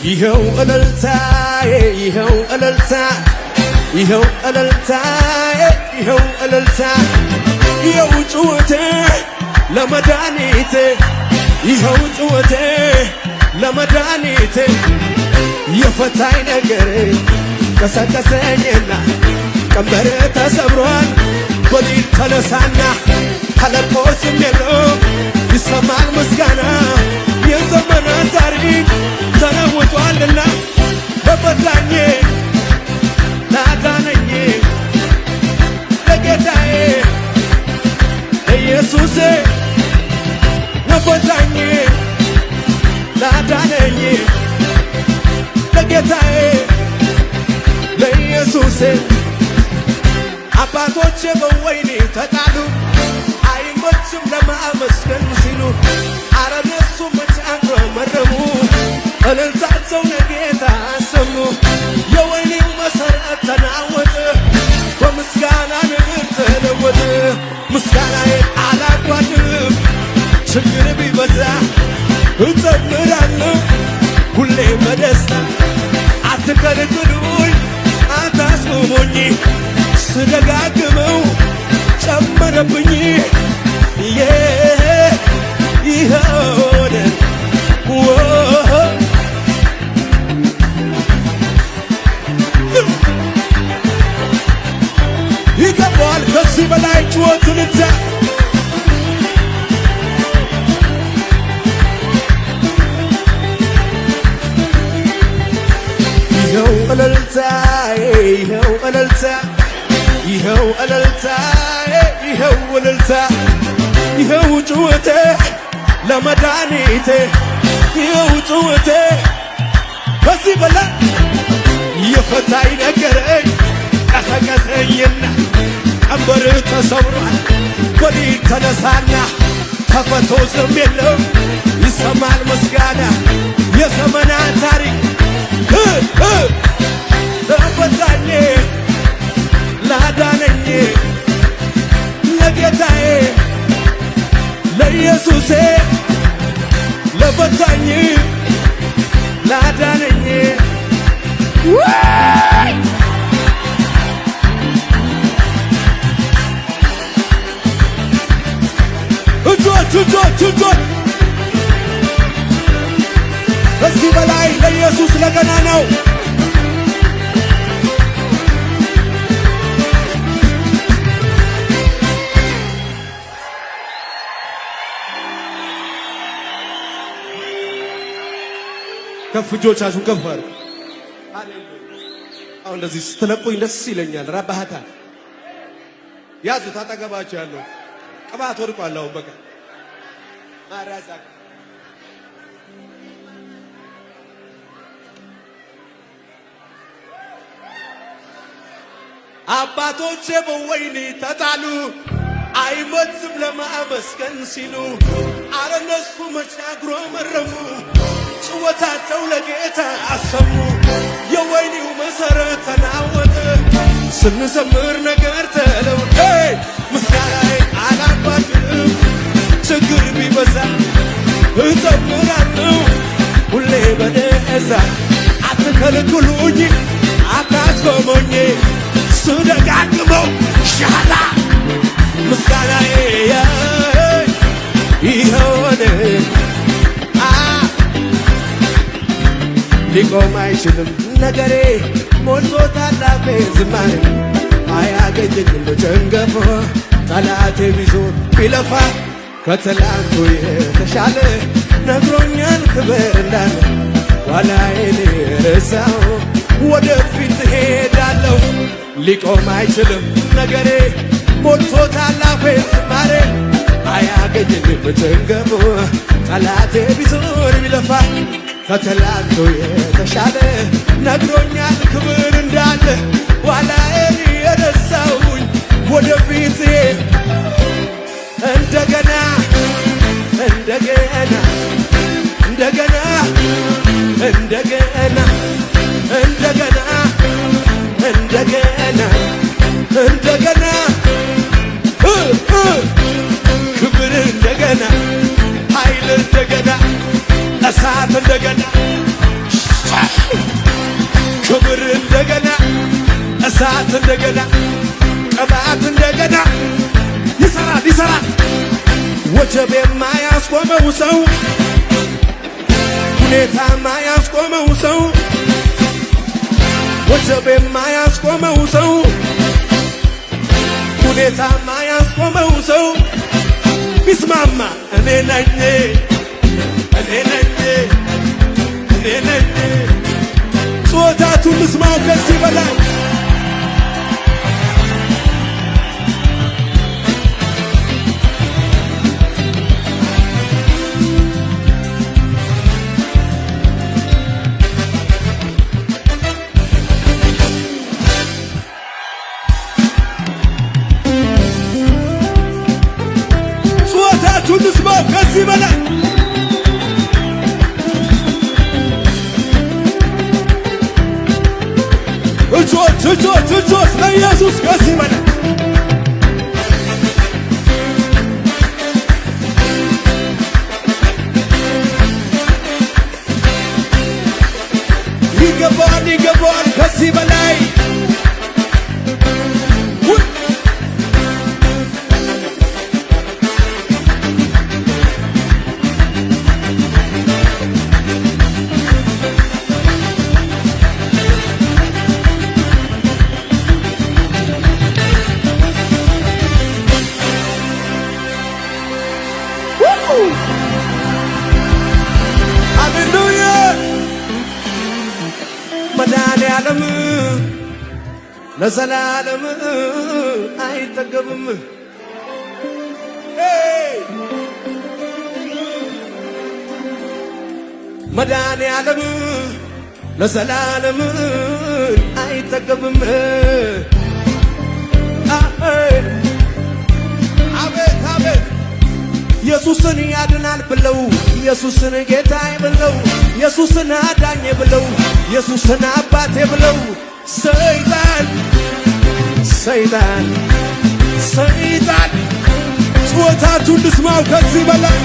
ይኸው እልልታዬ ይኸው እልልታ ይኸው እልልታዬ ይኸው እልልታ ይኸው ጩኸቴ ለመድኃኒቴ ይኸው ጩኸቴ ለመድኃኒቴ የፈታኝ ነገር ቀሰቀሰኝና ቀንበር ተሰብሯል በሊል ተነሳና ተለቆ ስም የለው ይሰማል ምስጋና የዘመናት ታሪክ ተለውጧልና ለፈታኝ ላዳነኝ ለጌታዬ ኢየሱሴ ለፈታኝ ላዳነኝ ለጌታዬ ለኢየሱሴ አባቶቼ በወይኔ ተጣሉ አይመችም ለማመስገን ሲሉ አረ እነሱ መች አጉረመረሙ እልልታቸው ለጌታ አሰሙ የወይኔው መሠረት ተናወጠ በምስጋና ነገር ተለወጠ ምስጋናዬን አላቋርጥም ችግር ቢበዛ እዘምራለሁ ሁሌ በደስታ አትከልክሉኝ አታስቁሙኝ ስደጋግመው ጨመረብኝ ይሆነ ይገባዋል ከዚህ በላይ ጩኸትን እንታ ይኸው እልልታዬ ይኸው እልልታ ይኸው እልልታዬ ይኸው እልልታ ይኸው ጩኸቴ ለመድኃኒቴ ይኸው ጩኸቴ ከዚህ በላይ የፈታኝ ነገረኝ ቀሰቀሰኝና ቀንበር ተሰብሯል በሊል ተነሳና ተፈቶ ስም የለው ይሰማል ምስጋና የዘመናት ታሪክ ለፈታኝ ላዳነኝ ለጌታዬ ለኢየሱሴ ለፈታኝ ላዳነኝ እጆች ከዚህ በላይ ለኢየሱስ ለገና ነው ከፍ እጆቻችሁን ከፍ አድርጉ ሃሌሉያ አሁን እንደዚህ ስትለቁኝ ደስ ይለኛል ራባሃታ ያዙት አጠገባችሁ ያለው ቅባት ወድቋል አሁን በቃ ማራዛ አባቶቼ በወይኔ ተጣሉ አይመችም ለማመስገን ሲሉ አረ እነሱ መች አጉረመረሙ ጭወታቸው ለጌታ አሰሙ የወይኔው መሠረት ተናወጠ ስንዘምር ነገር ተለወጠ ምስጋናዬን አላቋርጥም ችግር ቢበዛ እዘምራለሁ ሁሌ በደስታ አትከልክሉኝ አታስቆሙኝ ስደጋግመው ሻላ ምስጋናዬ ይሆነ ሊቆም አይችልም ነገሬ ሞልቶታል አፌ ዝማሬ አያገኘኝም በጨንገፎ ጠላቴ ቢዞር ቢለፋ ከትላንቱ የተሻለ ነግሮኛል ክብር እንዳለ ኋላዬን ረሳሁ ወደፊት ሄዳለሁ ሊቆም አይችልም ነገሬ ሞልቶታል አፌ ዝማሬ አያገኘኝም በጨንገፎ ጠላቴ ቢዞር ቢለፋ ከትላንቱ የተሻለ ነግሮኛል ክብር እንዳለ ኋላዬን የረሳሁኝ ወደፊት እንደገና እንደገና እንደገና እንደገና እንደገና እንደገና እንደገና ክብር እንደገና ኃይል እንደገና እሳት እንደገና እሳት እንደገና ቅባት እንደገና ይሰራል ይሰራል። ወጀብ የማያስቆመው ሰው ሁኔታ የማያስቆመው ሰው ወጀብ የማያስቆመው ሰው ሁኔታ የማያስቆመው ሰው ቢስማማ እኔ ነኝ እኔ ነኝ እኔ ነኝ። ጾታቱን ልስማው ከዚህ በላይ ጾታቱን ልስማው ከዚህ በላይ እጆች ለኢየሱስ ከዚህ በላይ ይገባዋል ከዚህ በላይ ሃሌሉያ መድኃኔዓለም ለዘላለም አይጠገብም። መድኃኔዓለም ለዘላለም አይጠገብም። አቤት አቤት ኢየሱስን ያድናል ብለው ኢየሱስን ጌታዬ ብለው ኢየሱስን አዳኜ ብለው ኢየሱስን አባቴ ብለው ሰይጣን ሰይጣን ሰይጣን ጾታቱን ልስማው ከዚህ በላይ